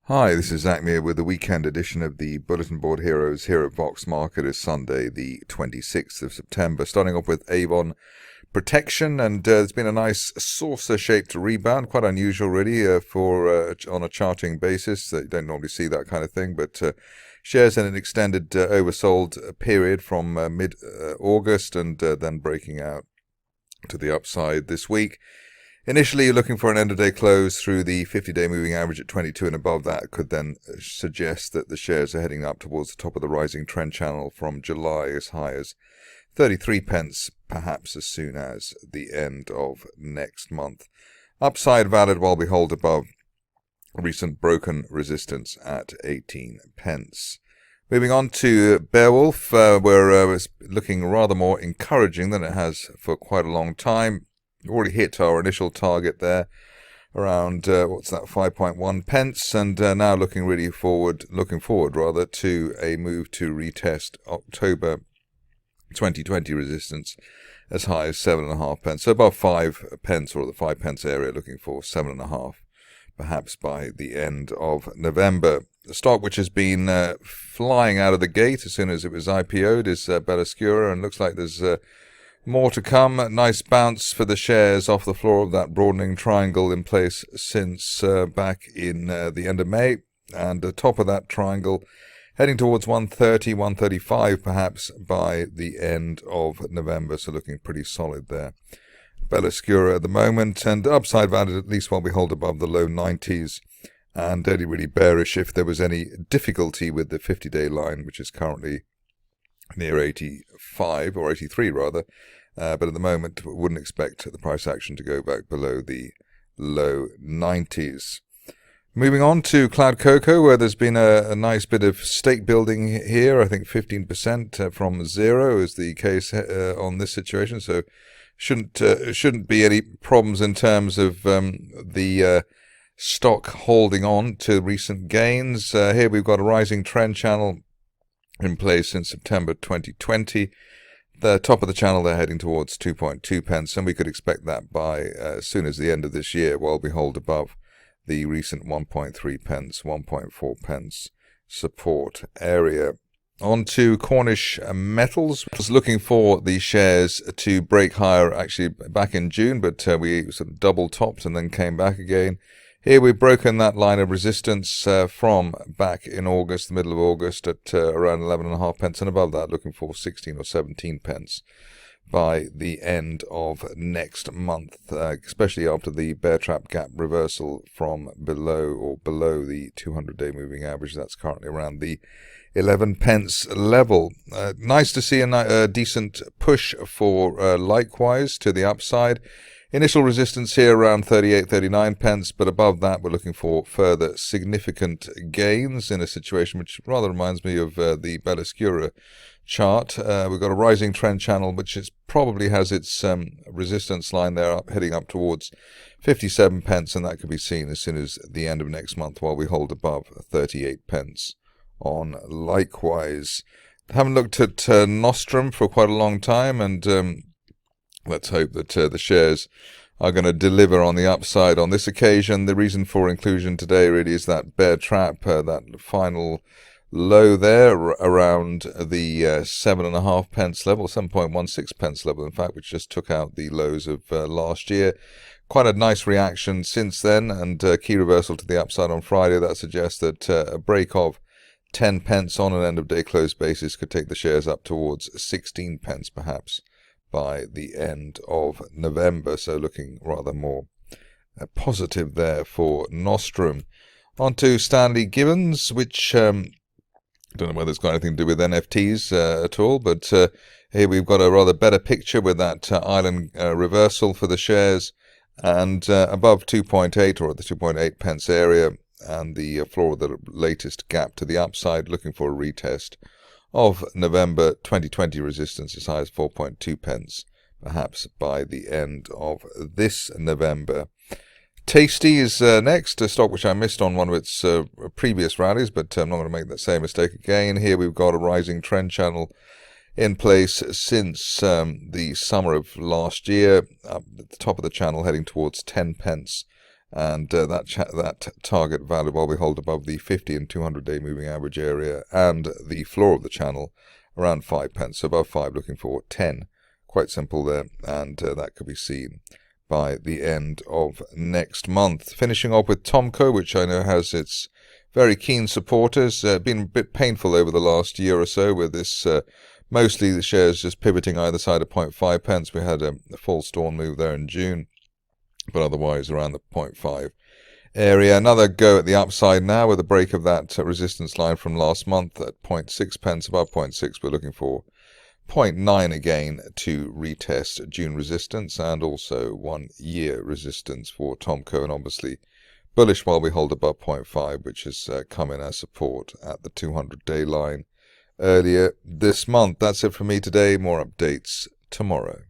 Hi, this is Zak Mir with the weekend edition of the Bulletin Board Heroes here at Vox Market. It's Sunday, the 26th of September. Starting off with AVON Protection, and there's been a nice saucer-shaped rebound, quite unusual really for on a charting basis. You don't normally see that kind of thing, but shares in an extended oversold period from mid-August and then breaking out to the upside this week. Initially, you're looking for an end-of-day close through the 50-day moving average at 22 and above. That could then suggest that the shares are heading up towards the top of the rising trend channel from July as high as 33 pence, perhaps as soon as the end of next month. Upside valid while we hold above recent broken resistance at 18 pence. Moving on to Beowulf, where it's looking rather more encouraging than it has for quite a long time. Already hit our initial target there around 5.1 pence, and now looking forward to a move to retest October 2020 resistance as high as 7.5 pence. So above 5 pence, or the 5 pence area, looking for 7.5 perhaps by the end of November. The stock which has been flying out of the gate as soon as it was IPO'd is Belluscura, and looks like there's more to come. Nice bounce for the shares off the floor of that broadening triangle in place since back in the end of May. And the top of that triangle heading towards 130, 135 perhaps by the end of November. So looking pretty solid there. Belluscura at the moment, and upside valid at least while we hold above the low 90s. And only really bearish if there was any difficulty with the 50-day line, which is currently near 85, or 83 rather, but at the moment wouldn't expect the price action to go back below the low 90s. Moving on to Cloud Cocoa, where there's been a nice bit of stake building here. I think 15% from zero is the case on this situation, so shouldn't be any problems in terms of the stock holding on to recent gains. Here we've got a rising trend channel in place in September 2020. The top of the channel they're heading towards 2.2 pence, and we could expect that by as soon as the end of this year, while we hold above the recent 1.3 pence, 1.4 pence support area. On to Cornish Metals. I was looking for the shares to break higher actually back in June, but we sort of double topped and then came back again. Here we've broken that line of resistance from back in August, the middle of August, at around 11.5 pence, and above that looking for 16 or 17 pence by the end of next month, especially after the bear trap gap reversal from below the 200-day moving average. That's currently around the 11 pence level. Nice to see a decent push for likewise to the upside. Initial resistance here around 38, 39 pence, but above that we're looking for further significant gains in a situation which rather reminds me of the Belluscura chart. We've got a rising trend channel which probably has its resistance line there heading up towards 57 pence, and that could be seen as soon as the end of next month while we hold above 38 pence on likewise. Haven't looked at Nostrum for quite a long time, and let's hope that the shares are going to deliver on the upside on this occasion. The reason for inclusion today really is that bear trap, that final low there around the 7.5 pence level, 7.16 pence level, in fact, which just took out the lows of last year. Quite a nice reaction since then, and key reversal to the upside on Friday. That suggests that a break of 10 pence on an end-of-day close basis could take the shares up towards 16 pence perhaps by the end of November, so looking rather more positive there for Nostrum. On to Stanley Gibbons, which I don't know whether it's got anything to do with NFTs at all, but here we've got a rather better picture with that island reversal for the shares, and above 2.8 or the 2.8 pence area, and the floor of the latest gap to the upside, looking for a retest of November 2020 resistance as high as 4.2 pence, perhaps by the end of this November. Tasty is next, a stock which I missed on one of its previous rallies, but I'm not going to make that same mistake again. Here we've got a rising trend channel in place since the summer of last year, up at the top of the channel heading towards 10 pence and that target value while we hold above the 50 and 200-day moving average area and the floor of the channel around 5 pence. So above 5, looking for 10. Quite simple there, and that could be seen by the end of next month. Finishing off with Tomco, which I know has its very keen supporters. Been a bit painful over the last year or so with this, mostly the shares just pivoting either side of 0.5 pence. We had a full storm move there in June, but otherwise around the 0.5 area. Another go at the upside now with a break of that resistance line from last month at 0.6 pence. Above 0.6, we're looking for 0.9 again to retest June resistance, and also 1 year resistance for Tomco, and obviously bullish while we hold above 0.5, which has come in as support at the 200-day line earlier this month. That's it from me today. More updates tomorrow.